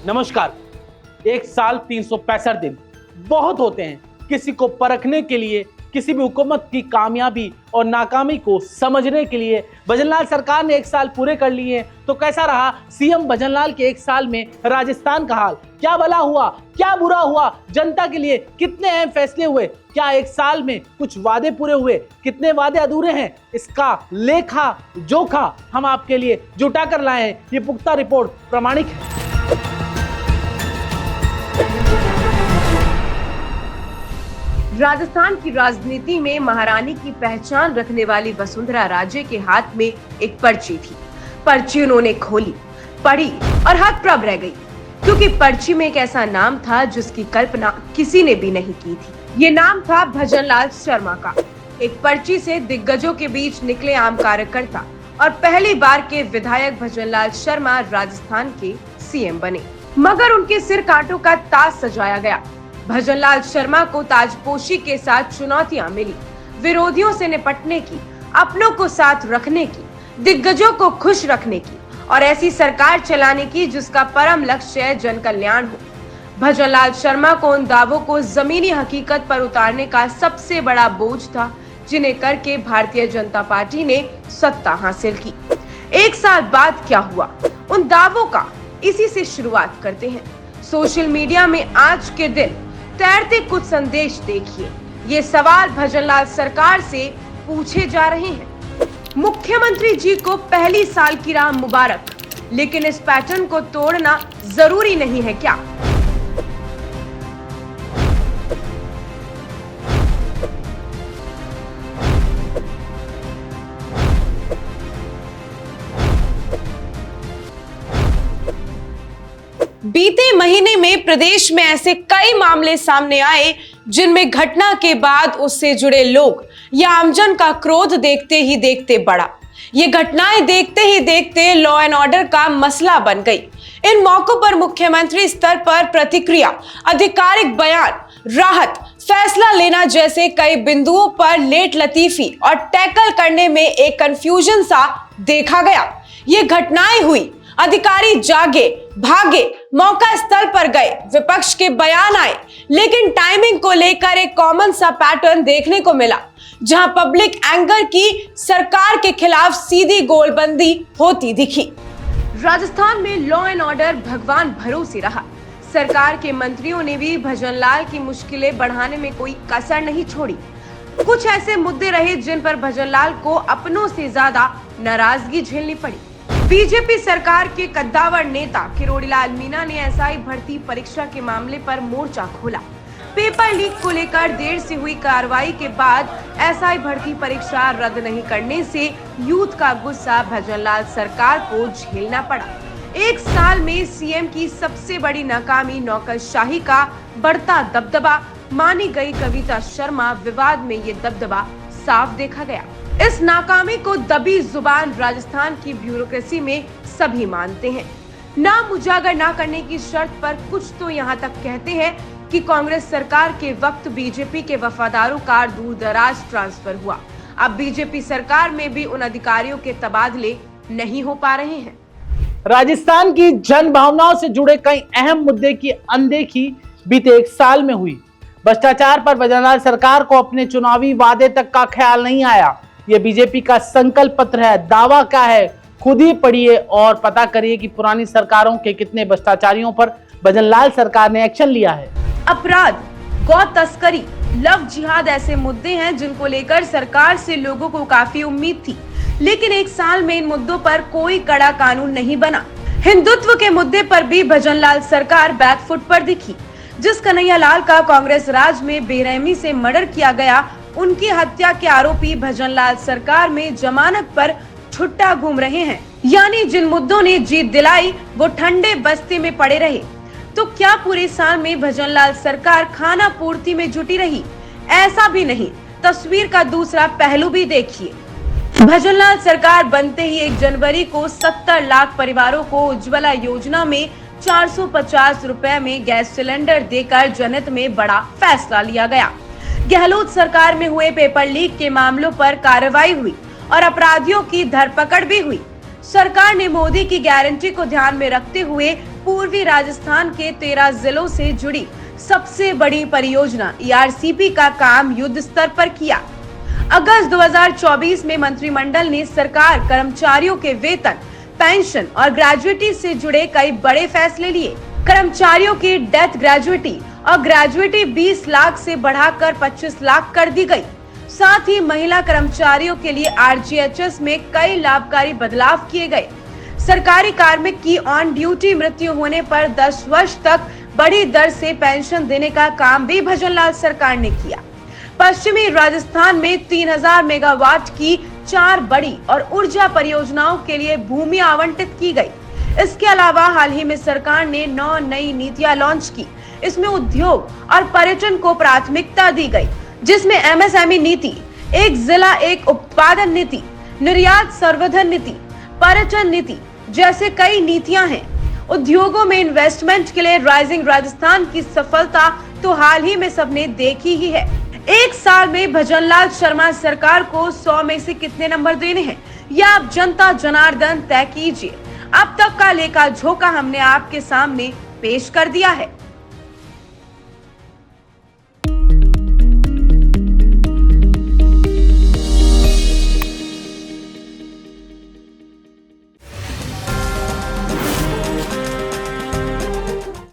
नमस्कार। एक साल 365 दिन बहुत होते हैं किसी को परखने के लिए, किसी भी हुकूमत की कामयाबी और नाकामी को समझने के लिए। भजनलाल सरकार ने एक साल पूरे कर लिए हैं, तो कैसा रहा सीएम भजनलाल के एक साल में राजस्थान का हाल? क्या भला हुआ, क्या बुरा हुआ, जनता के लिए कितने अहम फैसले हुए, क्या एक साल में कुछ वादे पूरे हुए, कितने वादे अधूरे हैं, इसका लेखा जोखा हम आपके लिए जुटा कर लाए हैं। ये पुख्ता रिपोर्ट प्रामाणिक है। राजस्थान की राजनीति में महारानी की पहचान रखने वाली वसुंधरा राजे के हाथ में एक पर्ची थी। पर्ची उन्होंने खोली, पढ़ी और हतप्रभ रह गई, क्योंकि पर्ची में एक ऐसा नाम था जिसकी कल्पना किसी ने भी नहीं की थी। ये नाम था भजनलाल शर्मा का। एक पर्ची से दिग्गजों के बीच निकले आम कार्यकर्ता और पहली बार के विधायक भजनलाल शर्मा राजस्थान के सीएम बने। मगर उनके सिर कांटों का ताज सजाया गया। भजनलाल शर्मा को ताजपोशी के साथ चुनौतियां मिली, विरोधियों से निपटने की, अपनों को साथ रखने की, दिग्गजों को खुश रखने की और ऐसी सरकार चलाने की जिसका परम लक्ष्य जन कल्याण हो। भजनलाल शर्मा को उन दावों को जमीनी हकीकत पर उतारने का सबसे बड़ा बोझ था, जिन्हें करके भारतीय जनता पार्टी ने सत्ता हासिल की। एक साल बाद क्या हुआ, उन दावों का इसी से शुरुआत करते हैं। सोशल मीडिया में आज के दिन तैरते कुछ संदेश देखिए। ये सवाल भजनलाल सरकार से पूछे जा रहे हैं। मुख्यमंत्री जी को पहली साल की राह मुबारक, लेकिन इस पैटर्न को तोड़ना जरूरी नहीं है क्या? बीते महीने में प्रदेश में ऐसे कई मामले सामने आए जिनमें घटना के बाद उससे जुड़े लोग या आमजन का क्रोध देखते ही देखते बढ़ा। ये घटनाएं देखते ही देखते लॉ एंड ऑर्डर का मसला बन गई। इन मौकों पर मुख्यमंत्री स्तर पर प्रतिक्रिया, आधिकारिक बयान, राहत, फैसला लेना जैसे कई बिंदुओं पर लेट लतीफी और टैकल करने में एक कंफ्यूजन सा देखा गया। ये घटनाएं हुई, अधिकारी जागे, भागे, मौका स्थल पर गए, विपक्ष के बयान आए, लेकिन टाइमिंग को लेकर एक कॉमन सा पैटर्न देखने को मिला, जहां पब्लिक एंगर की सरकार के खिलाफ सीधी गोलबंदी होती दिखी। राजस्थान में लॉ एंड ऑर्डर भगवान भरोसे रहा। सरकार के मंत्रियों ने भी भजनलाल की मुश्किलें बढ़ाने में कोई कसर नहीं छोड़ी। कुछ ऐसे मुद्दे रहे जिन पर भजनलाल को अपनों से ज्यादा नाराजगी झेलनी पड़ी। बीजेपी सरकार के कद्दावर नेता किरोड़ीलाल मीणा ने एसआई भर्ती परीक्षा के मामले पर मोर्चा खोला। पेपर लीक को लेकर देर से हुई कार्रवाई के बाद एसआई भर्ती परीक्षा रद्द नहीं करने से यूथ का गुस्सा भजनलाल सरकार को झेलना पड़ा। एक साल में सीएम की सबसे बड़ी नाकामी, नौकरशाही का बढ़ता दबदबा, मानी गई कविता शर्मा विवाद में ये दबदबा साफ देखा गया। इस नाकामी को दबी जुबान राजस्थान की ब्यूरोक्रेसी में सभी मानते हैं। नाम उजागर न करने की शर्त पर कुछ तो यहाँ तक कहते हैं कि कांग्रेस सरकार के वक्त बीजेपी के वफादारों का दूर दराज ट्रांसफर हुआ। अब बीजेपी सरकार में भी उन अधिकारियों के तबादले नहीं हो पा रहे हैं। राजस्थान की जन भावनाओं से जुड़े कई अहम मुद्दे की अनदेखी बीते एक साल में हुई। भ्रष्टाचार पर भजनलाल सरकार को अपने चुनावी वादे तक का ख्याल नहीं आया। यह बीजेपी का संकल्प पत्र है। दावा क्या है, खुद ही पढ़िए और पता करिए कि पुरानी सरकारों के कितने भ्रष्टाचारियों पर भजनलाल सरकार ने एक्शन लिया है। अपराध, गौ तस्करी, लव जिहाद ऐसे मुद्दे हैं जिनको लेकर सरकार से लोगों को काफी उम्मीद थी, लेकिन एक साल में इन मुद्दों पर कोई कड़ा कानून नहीं बना। हिंदुत्व के मुद्दे पर भी भजनलाल सरकार बैकफुट पर दिखी। जिस कन्हैयालाल का कांग्रेस राज में बेरहमी से मर्डर किया गया, उनकी हत्या के आरोपी भजनलाल सरकार में जमानत पर छुट्टा घूम रहे हैं। यानी जिन मुद्दों ने जीत दिलाई वो ठंडे बस्ते में पड़े रहे। तो क्या पूरे साल में भजनलाल सरकार खाना पूर्ति में जुटी रही? ऐसा भी नहीं। तस्वीर का दूसरा पहलू भी देखिए। भजनलाल सरकार बनते ही 1 जनवरी को 70 लाख परिवारों को उज्ज्वला योजना में 450 रुपए में गैस सिलेंडर देकर जनहित में बड़ा फैसला लिया गया। गहलोत सरकार में हुए पेपर लीक के मामलों पर कार्रवाई हुई और अपराधियों की धरपकड़ भी हुई। सरकार ने मोदी की गारंटी को ध्यान में रखते हुए पूर्वी राजस्थान के 13 जिलों से जुड़ी सबसे बड़ी परियोजना ईआरसीपी का काम युद्ध स्तर पर किया। अगस्त 2024 में मंत्रिमंडल ने सरकार कर्मचारियों के वेतन, पेंशन और ग्रेजुएटी से जुड़े कई बड़े फैसले लिए। कर्मचारियों की डेथ ग्रेजुएटी और ग्रेजुएटी 20 लाख से बढ़ाकर 25 लाख कर दी गई। साथ ही महिला कर्मचारियों के लिए आरजीएचएस में कई लाभकारी बदलाव किए गए। सरकारी कार्मिक की ऑन ड्यूटी मृत्यु होने पर 10 वर्ष तक बड़ी दर से पेंशन देने का काम भी भजनलाल सरकार ने किया। पश्चिमी राजस्थान में 3000 मेगावाट की 4 बड़ी और ऊर्जा परियोजनाओं के लिए भूमि आवंटित की गई। इसके अलावा हाल ही में सरकार ने 9 नई नीतियां लॉन्च की। इसमें उद्योग और पर्यटन को प्राथमिकता दी गई, जिसमें एमएसएमई नीति, एक जिला एक उत्पादन नीति, निर्यात संवर्धन नीति, पर्यटन नीति जैसे कई नीतियां हैं। उद्योगों में इन्वेस्टमेंट के लिए राइजिंग राजस्थान की सफलता तो हाल ही में सबने देखी ही है। एक साल में भजनलाल शर्मा सरकार को 100 में से कितने नंबर देने हैं, यह आप जनता जनार्दन तय कीजिए। अब तक का लेखा जोखा हमने आपके सामने पेश कर दिया है।